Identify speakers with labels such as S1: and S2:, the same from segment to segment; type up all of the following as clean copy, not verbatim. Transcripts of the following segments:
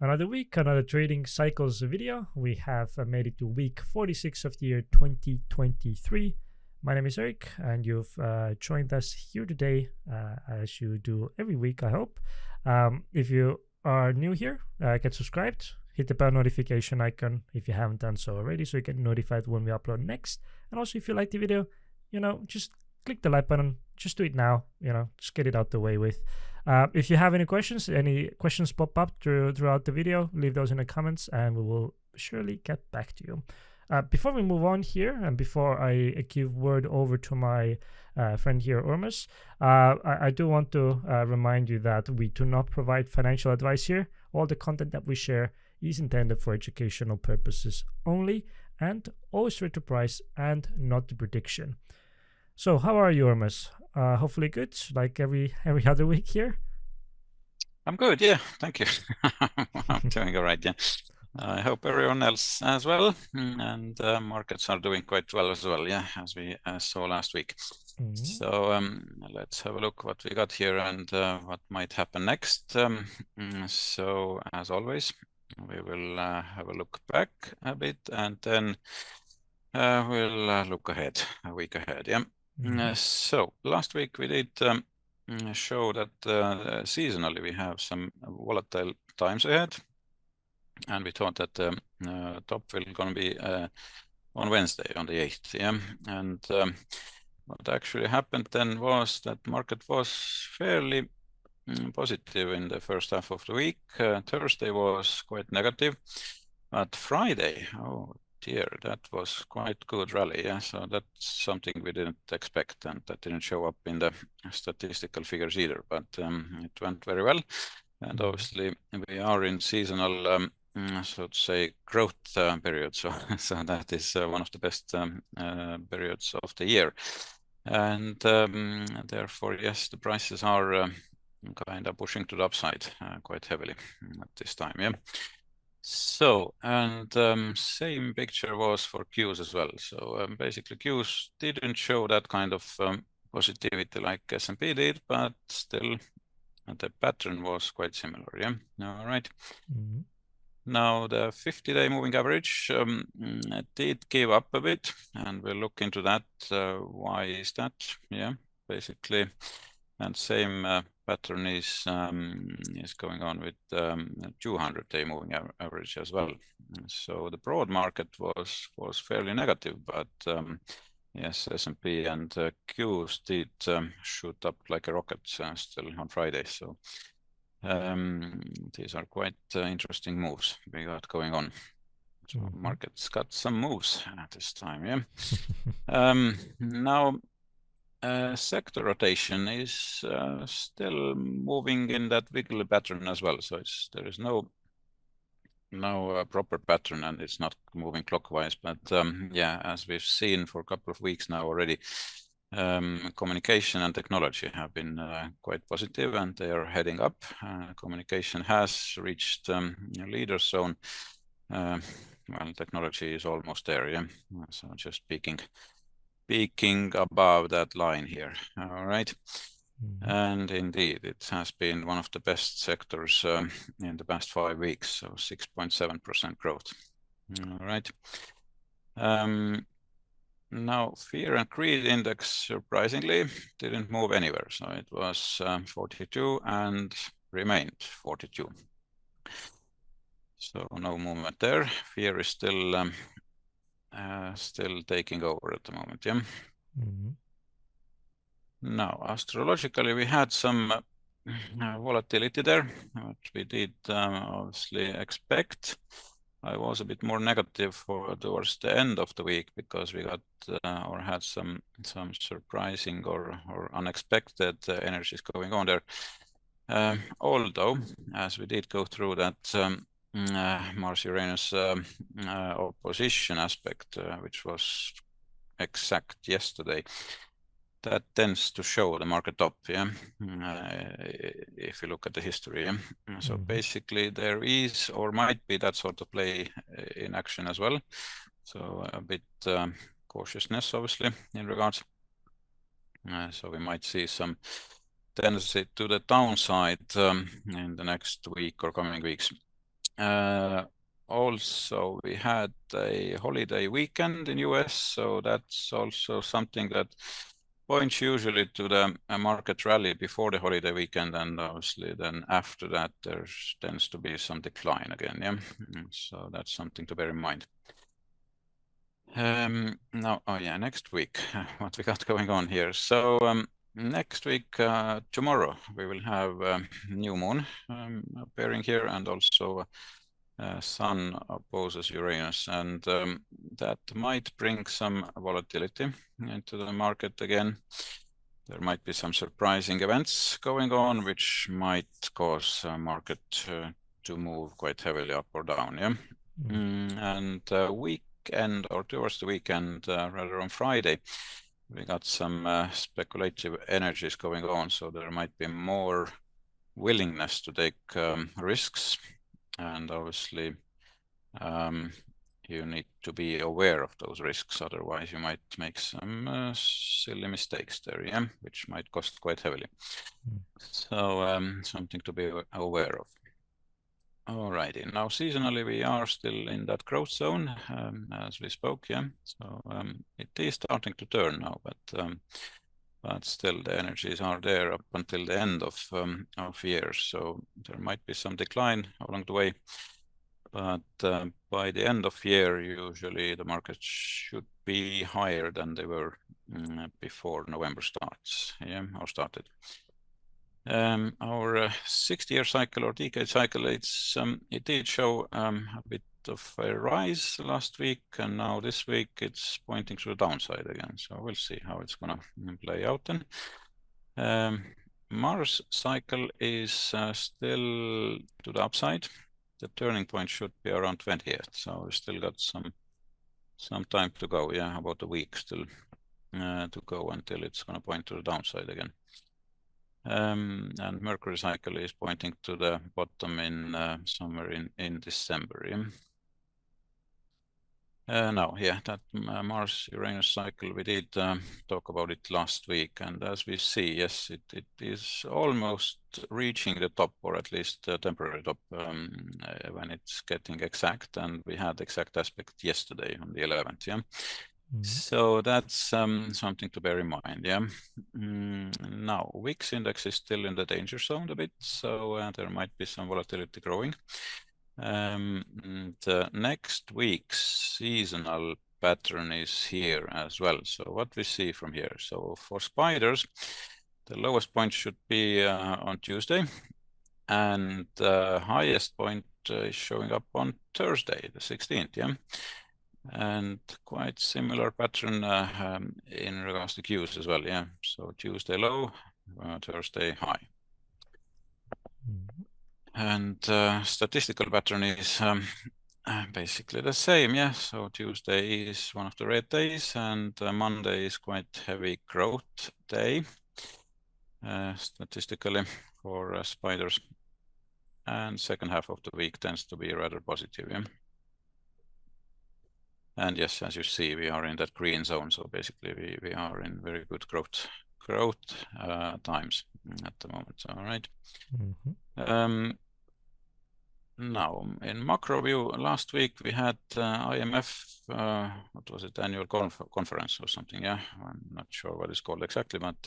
S1: Another week, another trading cycles video. We have made it to week 46 of the year 2023. My name is Eric, and you've joined us here today, as you do every week, I hope. If you are new here, get subscribed, hit the bell notification icon if you haven't done so already, so you get notified when we upload next. And also, if you like the video, just click the like button. Just do it now. Just get it out the way with. If you have any questions pop up throughout the video, leave those in the comments, and we will surely get back to you. Before we move on here, and before I give word over to my friend here, Urmas, I do want to remind you that we do not provide financial advice here. All the content that we share is intended for educational purposes only, and always rate to price and not the prediction. So how are you, Urmas? Hopefully good, like every other week here.
S2: I'm good, yeah, thank you. I'm doing all right, yeah. I hope everyone else as well, and markets are doing quite well as well, yeah, as we saw last week. So let's have a look what we got here and what might happen next. So as always, we will have a look back a bit, and then we'll look ahead, a week ahead, yeah. So last week we did show that seasonally we have some volatile times ahead, and we thought that top will gonna be on Wednesday, on the 8th, yeah. And what actually happened then was that market was fairly positive in the first half of the week. Thursday was quite negative, but Friday, oh dear, that was quite good rally, yeah. So that's something we didn't expect, and that didn't show up in the statistical figures either, but it went very well. And obviously we are in seasonal so to say growth period, so that is one of the best periods of the year, and therefore yes, the prices are kind of pushing to the upside quite heavily at this time, yeah. So, and same picture was for Qs as well. So basically Qs didn't show that kind of positivity like S&P did, but still the pattern was quite similar, yeah. All right. Now the 50-day moving average did give up a bit, and we'll look into that. Why is that? Yeah, basically, and same pattern is going on with 200-day moving average as well. So the broad market was fairly negative, but yes, S&P and Qs did shoot up like a rocket still on Friday. So these are quite interesting moves we got going on. So market's got some moves at this time, yeah. Now sector rotation is still moving in that wiggly pattern as well. So there is no proper pattern, and it's not moving clockwise. But yeah, as we've seen for a couple of weeks now already, communication and technology have been quite positive, and they are heading up. Communication has reached leader zone. Well, technology is almost there, yeah. So just peaking above that line here. All right. And indeed, it has been one of the best sectors in the past 5 weeks, so 6.7% growth. All right. Now, fear and greed index surprisingly didn't move anywhere, so it was 42 and remained 42. So no movement there. Fear is still taking over at the moment, yeah. Now, astrologically, we had some volatility there, which we did obviously expect. I was a bit more negative towards the end of the week because we got or had some surprising or unexpected energies going on there. Although, as we did go through that Mars-Uranus opposition aspect, which was exact yesterday, that tends to show the market up, yeah. If you look at the history, yeah? So basically there is or might be that sort of play in action as well. So a bit cautiousness, obviously, in regards. So we might see some tendency to the downside in the next week or coming weeks. Also, we had a holiday weekend in US, so that's also something that points usually to the market rally before the holiday weekend, and obviously then after that there tends to be some decline again. Yeah, so that's something to bear in mind. Now, oh yeah, next week, what we got going on here. So next week, tomorrow, we will have new moon appearing here, and also Sun opposes Uranus, and that might bring some volatility into the market again. There might be some surprising events going on, which might cause market to move quite heavily up or down. Yeah, and weekend or towards the weekend, rather on Friday, we got some speculative energies going on, so there might be more willingness to take risks, and obviously you need to be aware of those risks, otherwise you might make some silly mistakes there, yeah, which might cost quite heavily. So something to be aware of. Alrighty, now seasonally we are still in that growth zone as we spoke, yeah. So it is starting to turn now, but still the energies are there up until the end of year. So there might be some decline along the way, but by the end of year, usually the market should be higher than they were before November starts, yeah, or started. Our 60-year cycle or decade cycle, it did show a bit of a rise last week, and now this week it's pointing to the downside again. So we'll see how it's gonna play out then. Mars cycle is still to the upside. The turning point should be around 20th, so we still got some time to go. Yeah, about a week still to go until it's gonna point to the downside again. And Mercury cycle is pointing to the bottom in somewhere in December. Yeah? Now, yeah, that Mars-Uranus cycle, we did talk about it last week, and as we see, yes, it is almost reaching the top, or at least a temporary top, when it's getting exact, and we had exact aspect yesterday on the 11th, yeah? So that's something to bear in mind, yeah. Now, VIX index is still in the danger zone a bit, so there might be some volatility growing. The next week's seasonal pattern is here as well. So what we see from here, so for spiders, the lowest point should be on Tuesday, and the highest point is showing up on Thursday, the 16th, yeah. And quite similar pattern in regards to Qs as well, yeah. So Tuesday low, Thursday high. And statistical pattern is basically the same, yeah. So Tuesday is one of the red days, and Monday is quite heavy growth day statistically for spiders. And second half of the week tends to be rather positive, yeah. And yes, as you see, we are in that green zone. So basically we are in very good growth times at the moment, all right. Now, in macro view, last week we had IMF, what was it, annual conference or something, yeah? I'm not sure what it's called exactly, but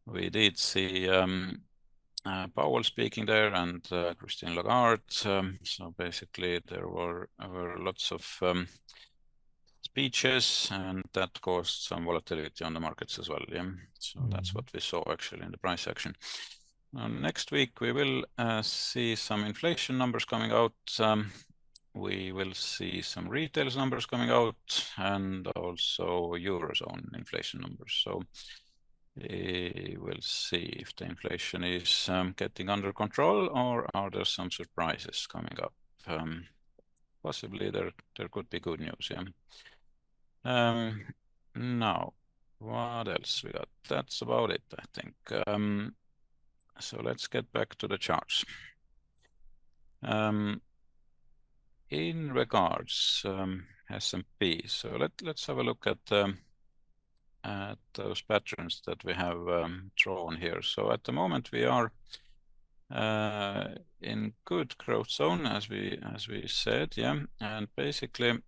S2: we did see Powell speaking there, and Christine Lagarde. So basically there were lots of speeches, and that caused some volatility on the markets as well, yeah? So that's what we saw actually in the price action. Next week, we will see some inflation numbers coming out. We will see some retail numbers coming out, and also Eurozone inflation numbers. So we will see if the inflation is getting under control, or are there some surprises coming up. Possibly there could be good news, yeah. Now, what else we got? That's about it, I think. So let's get back to the charts. In regards S&P, so let's have a look at those patterns that we have drawn here. So at the moment we are in good growth zone, as we said, yeah. And basically,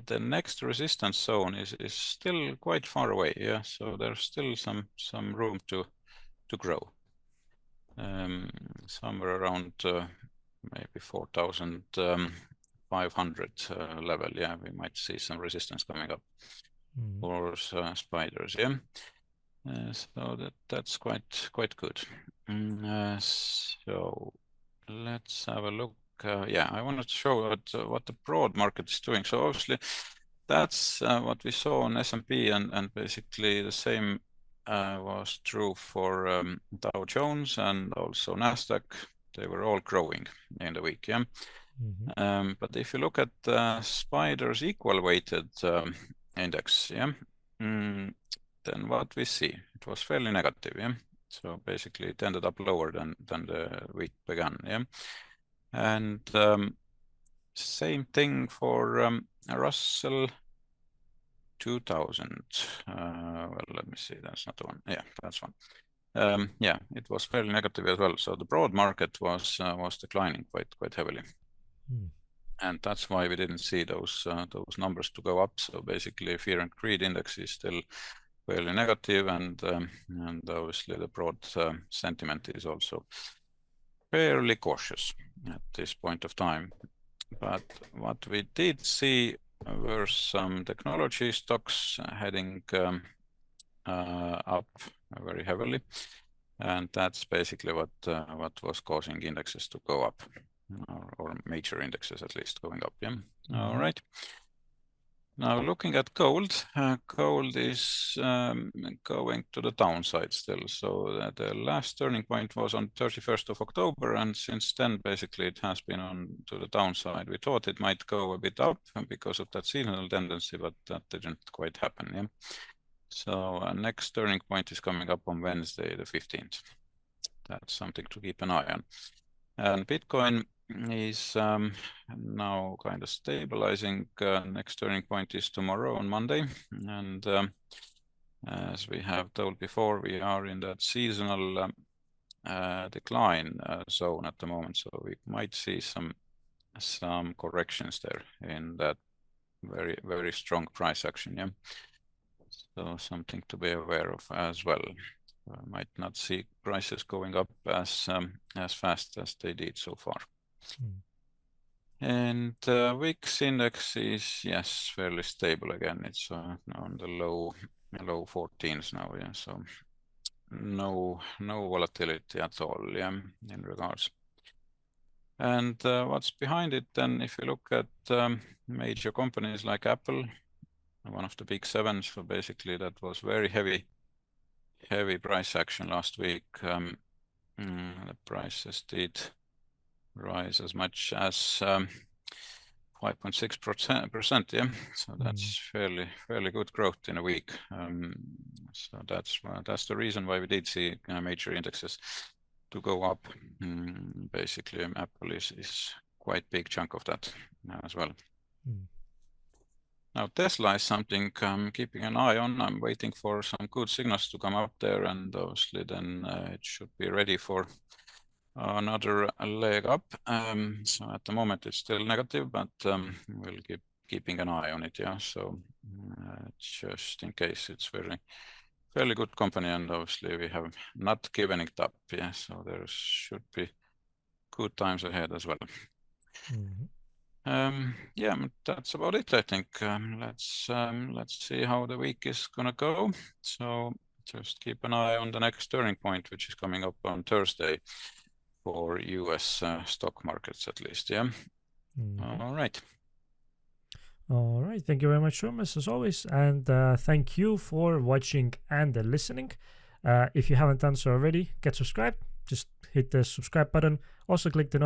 S2: the next resistance zone is still quite far away, yeah. So there's still some room to grow. Somewhere around maybe 4,500 level, yeah. We might see some resistance coming up for spiders, yeah. So that's quite good. So let's have a look. Yeah, I wanted to show what the broad market is doing. So obviously, that's what we saw on S&P, and basically the same was true for Dow Jones and also Nasdaq. They were all growing in the week, yeah. But if you look at Spider's equal weighted index, yeah, then what we see, it was fairly negative, yeah. So basically, it ended up lower than the week began, yeah. And same thing for Russell 2000. Well, let me see. That's not the one. Yeah, that's one. Yeah, it was fairly negative as well. So the broad market was declining quite heavily, and that's why we didn't see those numbers to go up. So basically, fear and greed index is still fairly negative, and obviously the broad sentiment is also fairly cautious at this point of time. But what we did see were some technology stocks heading up very heavily, and that's basically what was causing indexes to go up, or major indexes at least going up. Yeah. All right. Now looking at gold, gold is going to the downside still. So the last turning point was on 31st of October, and since then basically it has been on to the downside. We thought it might go a bit up because of that seasonal tendency, but that didn't quite happen. Yeah. So next turning point is coming up on Wednesday, the 15th. That's something to keep an eye on. And Bitcoin is now kind of stabilizing. Next turning point is tomorrow on Monday. And as we have told before, we are in that seasonal decline zone at the moment. So we might see some corrections there in that very, very strong price action. Yeah. So something to be aware of as well. Might not see prices going up as fast as they did so far. And VIX index is, yes, fairly stable again. It's on the low 14s now, yeah. So no volatility at all, yeah, in regards. And what's behind it then? If you look at major companies like Apple, one of the big seven, so basically that was very heavy price action last week. The prices did rise as much as 5.6%, yeah. So that's fairly good growth in a week. So that's the reason why we did see major indexes to go up. Basically, Apple is quite big chunk of that as well. Now Tesla is something I'm keeping an eye on. I'm waiting for some good signals to come up there, and obviously then it should be ready for another leg up. So at the moment it's still negative, but we'll keep keeping an eye on it. Yeah. So just in case, it's fairly good company, and obviously we have not given it up. Yeah. So there should be good times ahead as well. Yeah, that's about it, I think. Let's see how the week is gonna go. So just keep an eye on the next turning point, which is coming up on Thursday for US stock markets at least. Yeah. All right.
S1: All right. Thank you very much, Thomas, as always. And thank you for watching and listening. If you haven't done so already, get subscribed. Just hit the subscribe button. Also click the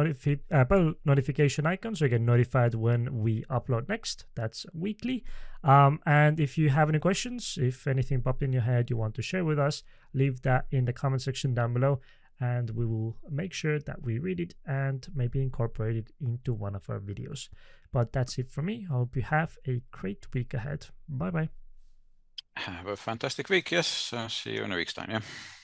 S1: bell notification icon so you get notified when we upload next. That's weekly. And if you have any questions, if anything popped in your head you want to share with us, leave that in the comment section down below, and we will make sure that we read it and maybe incorporate it into one of our videos. But that's it for me. I hope you have a great week ahead. Bye-bye.
S2: Have a fantastic week. Yes. See you in a week's time. Yeah.